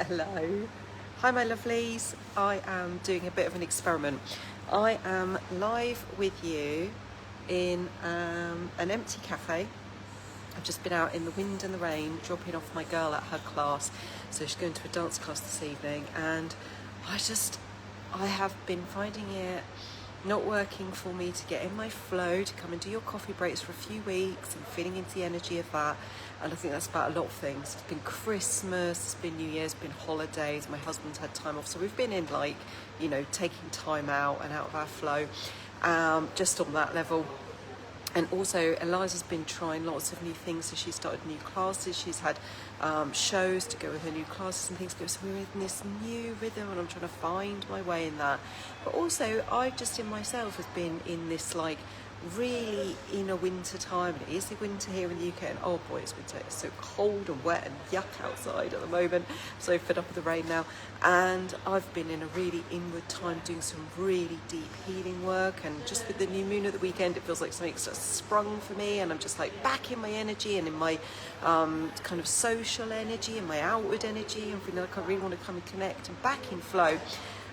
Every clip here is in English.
Hello. Hi my lovelies. I am doing a bit of an experiment. I am live with you in an empty cafe. I've just been out in the wind and the rain dropping off my girl at her class. So she's going to a dance class this evening, and I have been finding it not working for me to get in my flow, to come and do your coffee breaks for a few weeks and feeling into the energy of that. And I think that's about a lot of things. It's been Christmas, it's been New Year's, it's been holidays, my husband's had time off, so we've been in taking time out and out of our flow, just on that level. And also Eliza's been trying lots of new things, so she started new classes, she's had shows to go with her new classes and things, so we're in this new rhythm and I'm trying to find my way in that. But also I just in myself has been in this really in a winter time, and it is the winter here in the UK, and oh boy, it's winter, it's so cold and wet and yuck outside at the moment. I'm so fed up with the rain now, and I've been in a really inward time doing some really deep healing work, and just with the new moon at the weekend it feels like something's just sprung for me, and I'm just back in my energy and in my kind of social energy and my outward energy, and feeling like I really want to come and connect and back in flow,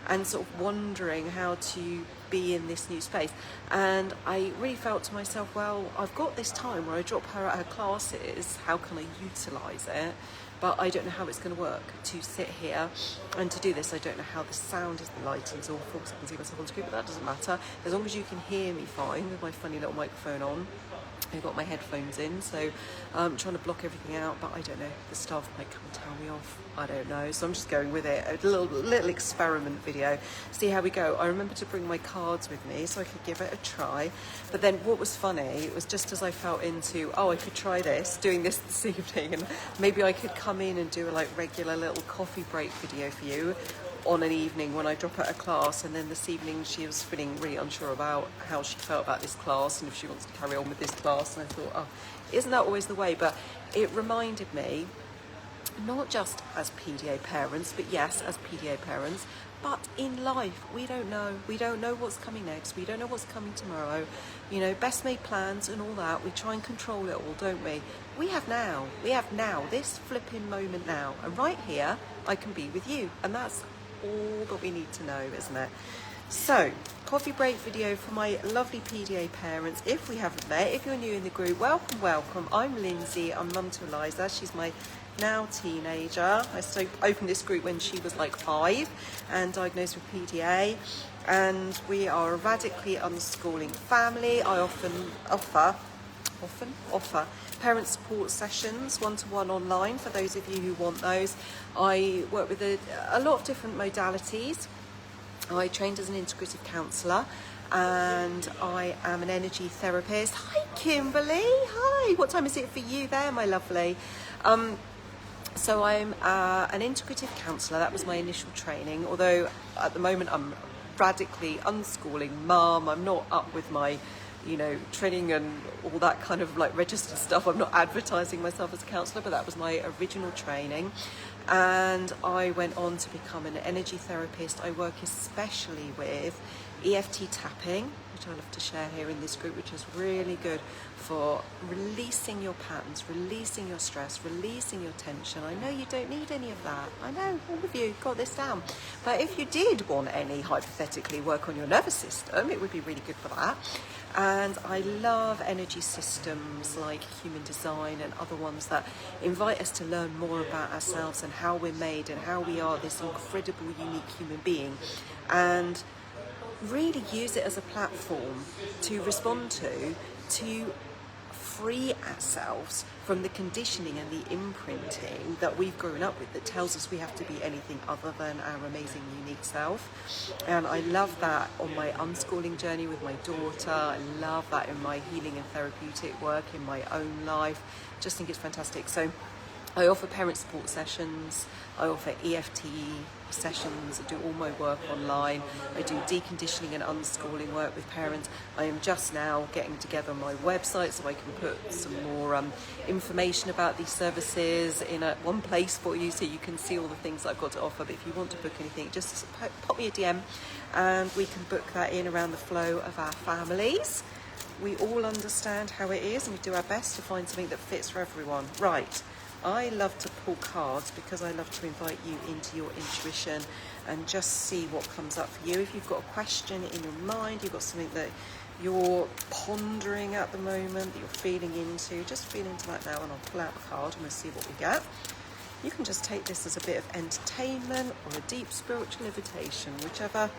and sort of wondering how to be in this new space. And I really felt to myself, well, I've got this time where I drop her at her classes, how can I utilise it? But I don't know how it's going to work to sit here and to do this. I don't know how the sound is, the lighting's awful because I can see myself on screen, but that doesn't matter. As long as you can hear me fine with my funny little microphone on. I've got my headphones in, so I'm trying to block everything out, but I don't know, the staff might come and tell me off, I don't know, so I'm just going with it, a little experiment video, see how we go. I remember to bring my cards with me so I could give it a try, but then what was funny, it was just as I felt into, I could try doing this evening, and maybe I could come in and do a regular little coffee break video for you on an evening when I drop out of class. And then this evening she was feeling really unsure about how she felt about this class and if she wants to carry on with this class, and I thought, isn't that always the way? But it reminded me, not just as PDA parents, but yes, as PDA parents, but in life, we don't know what's coming next, we don't know what's coming tomorrow, best made plans and all that, we try and control it all, don't we? We have now, this flipping moment now, and right here I can be with you, and that's all that we need to know, isn't it? So, coffee break video for my lovely PDA parents. If we haven't met, if you're new in the group, welcome. I'm Lindsay, I'm mum to Eliza, she's my now teenager. I opened this group when she was 5 and diagnosed with PDA, and we are a radically unschooling family. I often offer parent support sessions, one-to-one online, for those of you who want those. I work with a lot of different modalities. I trained as an integrative counsellor, and I am an energy therapist. Hi Kimberly, hi, what time is it for you there, my lovely? So I'm an integrative counsellor, that was my initial training, although at the moment I'm radically unschooling mum. I'm not up with my training and all that kind of registered stuff. I'm not advertising myself as a counsellor, but that was my original training. And I went on to become an energy therapist. I work especially with EFT tapping, which I love to share here in this group, which is really good for releasing your patterns, releasing your stress, releasing your tension. I know you don't need any of that. I know, all of you got this down. But if you did want any, hypothetically, work on your nervous system, it would be really good for that. And I love energy systems like human design and other ones that invite us to learn more about ourselves and how we're made and how we are this incredible, unique human being, and really use it as a platform to respond to free ourselves from the conditioning and the imprinting that we've grown up with that tells us we have to be anything other than our amazing, unique self. And I love that on my unschooling journey with my daughter. I love that in my healing and therapeutic work in my own life. Just think it's fantastic. So I offer parent support sessions, I offer EFT sessions, I do all my work online, I do deconditioning and unschooling work with parents. I am just now getting together my website so I can put some more information about these services in one place for you so you can see all the things I've got to offer. But if you want to book anything, just pop me a DM and we can book that in around the flow of our families. We all understand how it is and we do our best to find something that fits for everyone. Right. I love to pull cards because I love to invite you into your intuition and just see what comes up for you. If you've got a question in your mind, you've got something that you're pondering at the moment, that you're feeling into, just feel into that now, and I'll pull out a card and we'll see what we get. You can just take this as a bit of entertainment or a deep spiritual invitation, whichever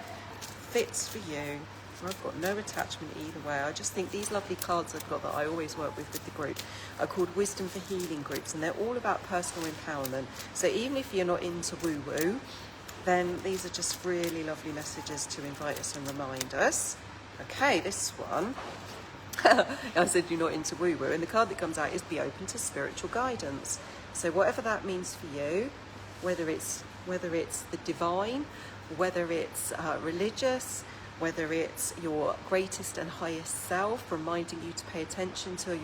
fits for you. I've got no attachment either way. I just think these lovely cards I've got that I always work with the group are called Wisdom for Healing groups, and they're all about personal empowerment. So even if you're not into woo-woo, then these are just really lovely messages to invite us and remind us. Okay, this one, I said you're not into woo-woo, and the card that comes out is be open to spiritual guidance. So whatever that means for you, whether it's the divine, whether it's religious, whether it's your greatest and highest self, reminding you to pay attention to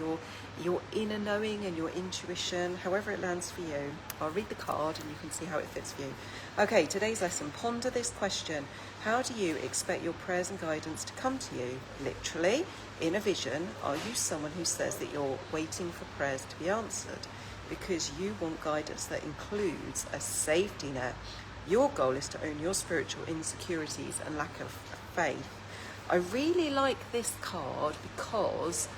your inner knowing and your intuition, however it lands for you. I'll read the card and you can see how it fits for you. Okay, today's lesson, ponder this question. How do you expect your prayers and guidance to come to you? Literally, in a vision, are you someone who says that you're waiting for prayers to be answered because you want guidance that includes a safety net? Your goal is to own your spiritual insecurities and lack of faith. I really like this card because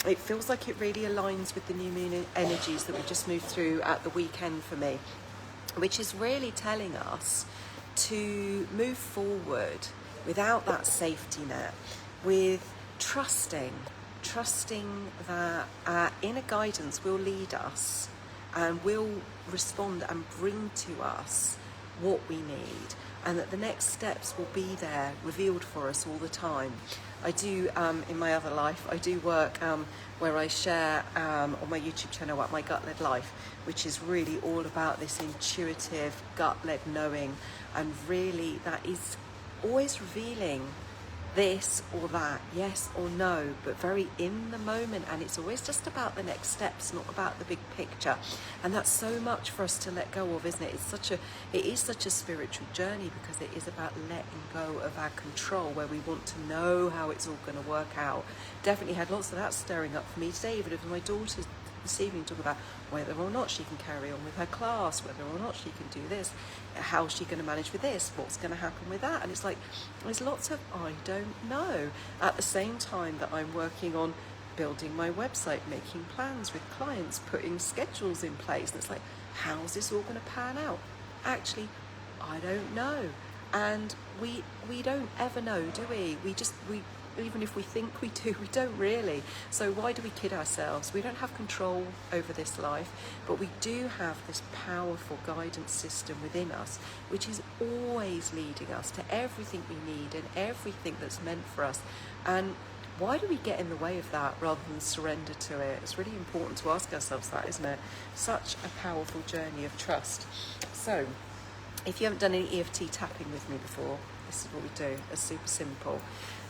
it feels like it really aligns with the new moon energies that we just moved through at the weekend for me, which is really telling us to move forward without that safety net, with trusting that our inner guidance will lead us and will respond and bring to us what we need, and that the next steps will be there revealed for us all the time. I do, in my other life, I do work where I share on my YouTube channel what my gut-led life, which is really all about this intuitive gut-led knowing, and really that is always revealing this or that, yes or no, but very in the moment, and it's always just about the next steps, not about the big picture. And that's so much for us to let go of, isn't it? It is such a spiritual journey because it is about letting go of our control, where we want to know how it's all going to work out. Definitely had lots of that stirring up for me today, even with my daughter's this evening, talking about whether or not she can carry on with her class, whether or not she can do this, how's she going to manage with this, what's going to happen with that. And it's like, there's lots of I don't know, at the same time that I'm working on building my website, making plans with clients, putting schedules in place. And it's like, how's this all going to pan out? Actually, I don't know. And we don't ever know, do we? We even if we think we do, we don't really. So why do we kid ourselves? We don't have control over this life, but we do have this powerful guidance system within us, which is always leading us to everything we need and everything that's meant for us. And why do we get in the way of that rather than surrender to it? It's really important to ask ourselves that, isn't it? Such a powerful journey of trust. So if you haven't done any EFT tapping with me before, this is what we do. It's super simple.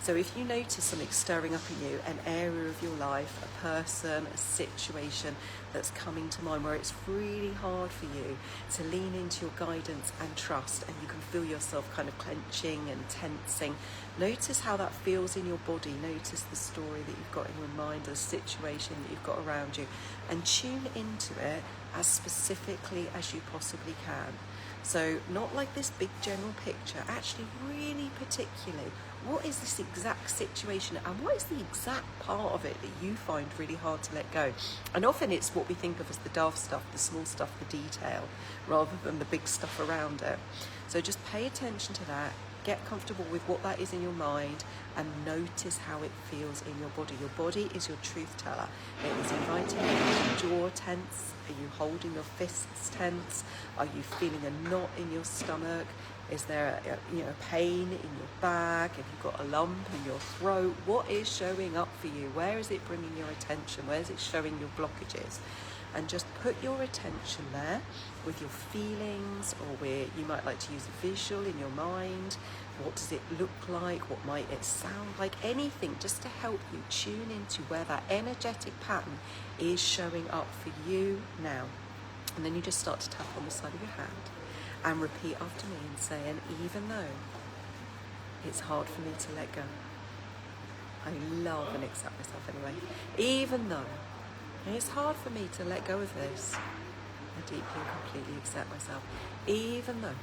So if you notice something stirring up in you, an area of your life, a person, a situation that's coming to mind where it's really hard for you to lean into your guidance and trust, and you can feel yourself kind of clenching and tensing, notice how that feels in your body. Notice the story that you've got in your mind, the situation that you've got around you, and tune into it as specifically as you possibly can. So not like this big general picture, actually really particularly, what is this exact situation and what is the exact part of it that you find really hard to let go? And often it's what we think of as the daft stuff, the small stuff, the detail, rather than the big stuff around it. So just pay attention to that, get comfortable with what that is in your mind, and notice how it feels in your body. Your body is your truth teller. It is inviting you to jaw tense. Are you holding your fists tense? Are you feeling a knot in your stomach? Is there pain in your back? Have you got a lump in your throat? What is showing up for you? Where is it bringing your attention? Where is it showing your blockages? And just put your attention there with your feelings, or where you might like to use a visual in your mind. What does it look like? What might it sound like? Anything just to help you tune into where that energetic pattern is showing up for you now. And then you just start to tap on the side of your hand and repeat after me and say, and even though it's hard for me to let go, I love and accept myself anyway, even though it's hard for me to let go of this, I deeply and completely accept myself, even though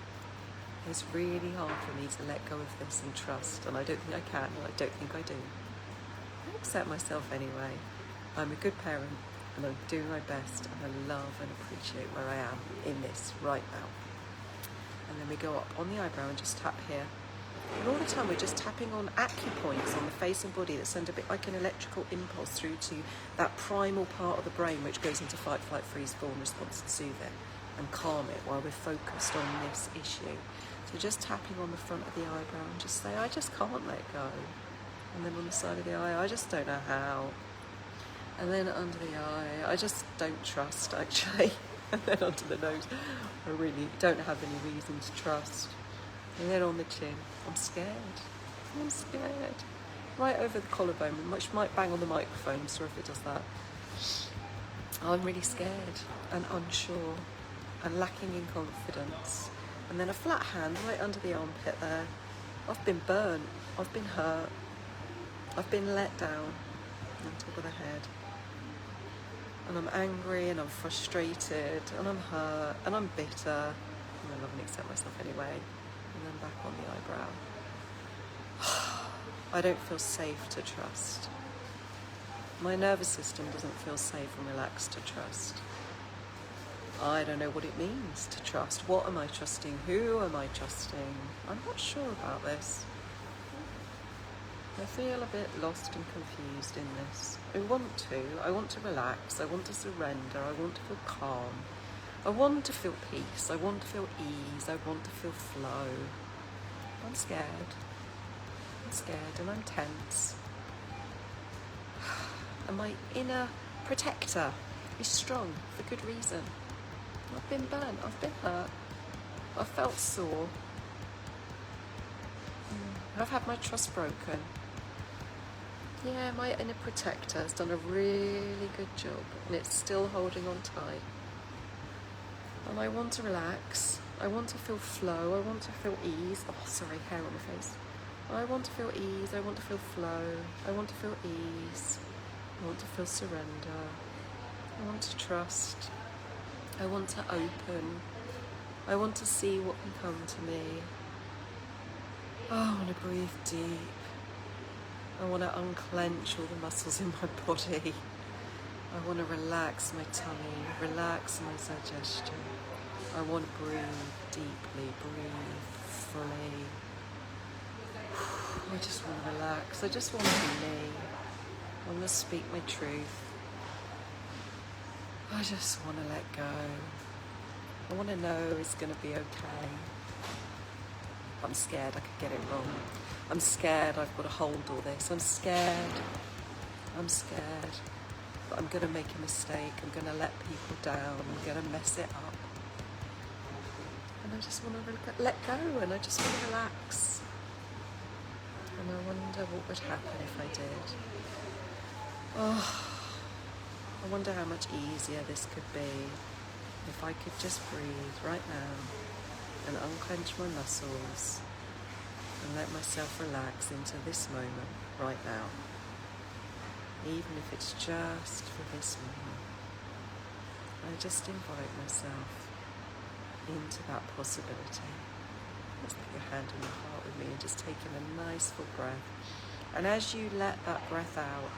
it's really hard for me to let go of this and trust, and I don't think I can, and I don't think I do. I accept myself anyway. I'm a good parent, and I'm doing my best, and I love and appreciate where I am in this right now. And then we go up on the eyebrow and just tap here. And all the time we're just tapping on acupoints on the face and body that send a bit like an electrical impulse through to that primal part of the brain which goes into fight, flight, freeze, fawn response and soothe it and calm it while we're focused on this issue. So just tapping on the front of the eyebrow and just say, I just can't let go. And then on the side of the eye, I just don't know how. And then under the eye, I just don't trust actually. And then onto the nose, I really don't have any reason to trust. And then on the chin, I'm scared. I'm scared. Right over the collarbone, which might bang on the microphone, I'm sorry if it does that. I'm really scared and unsure and lacking in confidence. And then a flat hand right under the armpit there. I've been burnt, I've been hurt, I've been let down on top of the head. And I'm angry and I'm frustrated and I'm hurt and I'm bitter. And I love and accept myself anyway. And then back on the eyebrow. I don't feel safe to trust. My nervous system doesn't feel safe and relaxed to trust. I don't know what it means to trust. What am I trusting? Who am I trusting? I'm not sure about this. I feel a bit lost and confused in this. I want to relax, I want to surrender, I want to feel calm. I want to feel peace, I want to feel ease, I want to feel flow. I'm scared and I'm tense. And my inner protector is strong for good reason. I've been burnt, I've been hurt, I've felt sore. I've had my trust broken. Yeah, my inner protector has done a really good job and it's still holding on tight. And I want to relax, I want to feel flow, I want to feel ease. Oh, sorry, hair on my face. I want to feel ease, I want to feel flow, I want to feel ease, I want to feel surrender, I want to trust, I want to open, I want to see what can come to me. Oh, I want to breathe deep. I want to unclench all the muscles in my body. I want to relax my tummy, relax my digestion. I want to breathe deeply, breathe fully. I just want to relax. I just want to be me. I want to speak my truth. I just want to let go. I want to know it's going to be okay. I'm scared I could get it wrong. I'm scared I've got to hold all this. I'm scared that I'm going to make a mistake. I'm going to let people down. I'm going to mess it up. And I just want to let go and I just want to relax. And I wonder what would happen if I did. Oh, I wonder how much easier this could be if I could just breathe right now and unclench my muscles and let myself relax into this moment right now, even if it's just for this moment. I just invite myself into that possibility. Let's put your hand on your heart with me and just take in a nice full breath. And as you let that breath out,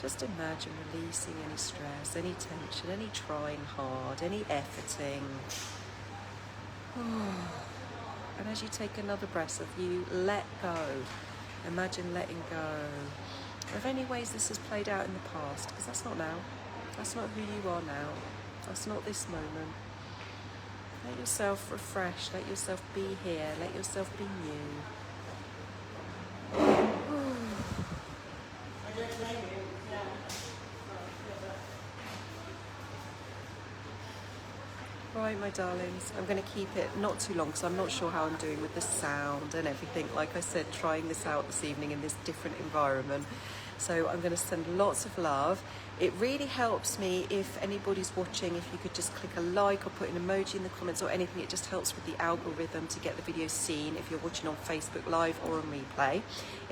just imagine releasing any stress, any tension, any trying hard, any efforting. And as you take another breath of you let go, imagine letting go of any ways this has played out in the past, because that's not now. That's not who you are now. That's not this moment. Let yourself refresh, let yourself be here, let yourself be new. Right, my darlings, I'm going to keep it not too long because I'm not sure how I'm doing with the sound and everything. Like I said, trying this out this evening in this different environment. So I'm going to send lots of love. It really helps me if anybody's watching, if you could just click a like or put an emoji in the comments or anything. It just helps with the algorithm to get the video seen if you're watching on Facebook Live or on replay.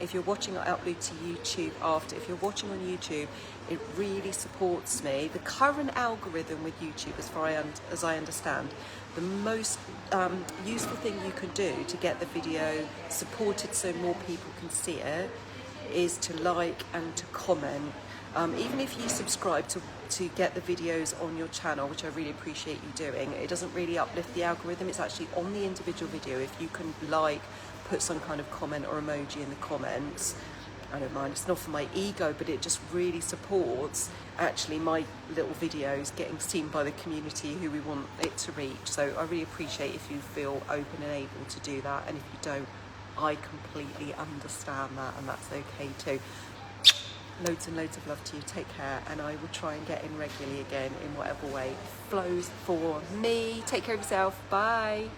If you're watching, I upload to YouTube after. If you're watching on YouTube, it really supports me. The current algorithm with YouTube, as far as I understand, the most useful thing you can do to get the video supported so more people can see it is to like and to comment. Even if you subscribe to get the videos on your channel, which I really appreciate you doing, it doesn't really uplift the algorithm. It's actually on the individual video. If you can put some kind of comment or emoji in the comments, I don't mind. It's not for my ego, but it just really supports actually my little videos getting seen by the community who we want it to reach. So I really appreciate if you feel open and able to do that, and if you don't, I completely understand that, and that's okay too. Loads and loads of love to you. Take care, and I will try and get in regularly again in whatever way flows for me. Take care of yourself. Bye.